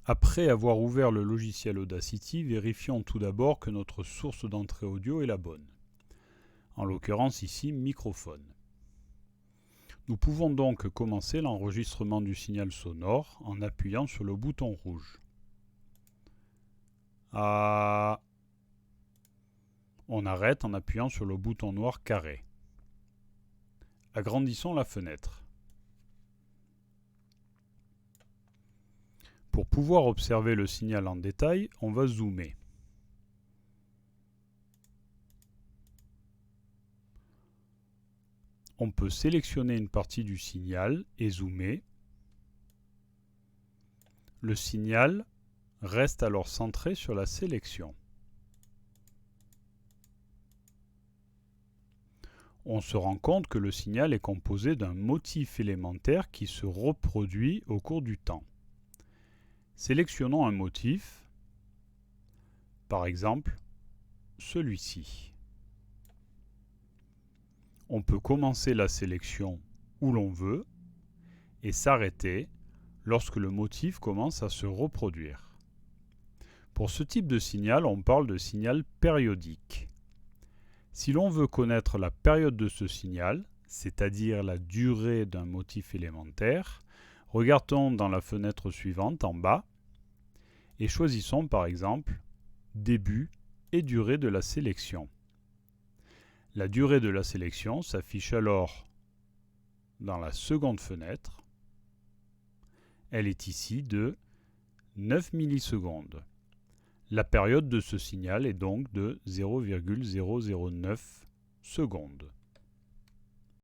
Après avoir ouvert le logiciel Audacity, vérifions tout d'abord que notre source d'entrée audio est la bonne. En l'occurrence ici, microphone. Nous pouvons donc commencer l'enregistrement du signal sonore en appuyant sur le bouton rouge. On arrête en appuyant sur le bouton noir carré. Agrandissons la fenêtre. Pour pouvoir observer le signal en détail, on va zoomer. On peut sélectionner une partie du signal et zoomer. Le signal reste alors centré sur la sélection. On se rend compte que le signal est composé d'un motif élémentaire qui se reproduit au cours du temps. Sélectionnons un motif, par exemple celui-ci. On peut commencer la sélection où l'on veut et s'arrêter lorsque le motif commence à se reproduire. Pour ce type de signal, on parle de signal périodique. Si l'on veut connaître la période de ce signal, c'est-à-dire la durée d'un motif élémentaire, regardons dans la fenêtre suivante en bas et choisissons par exemple début et durée de la sélection. La durée de la sélection s'affiche alors dans la seconde fenêtre. Elle est ici de 9 millisecondes. La période de ce signal est donc de 0,009 secondes.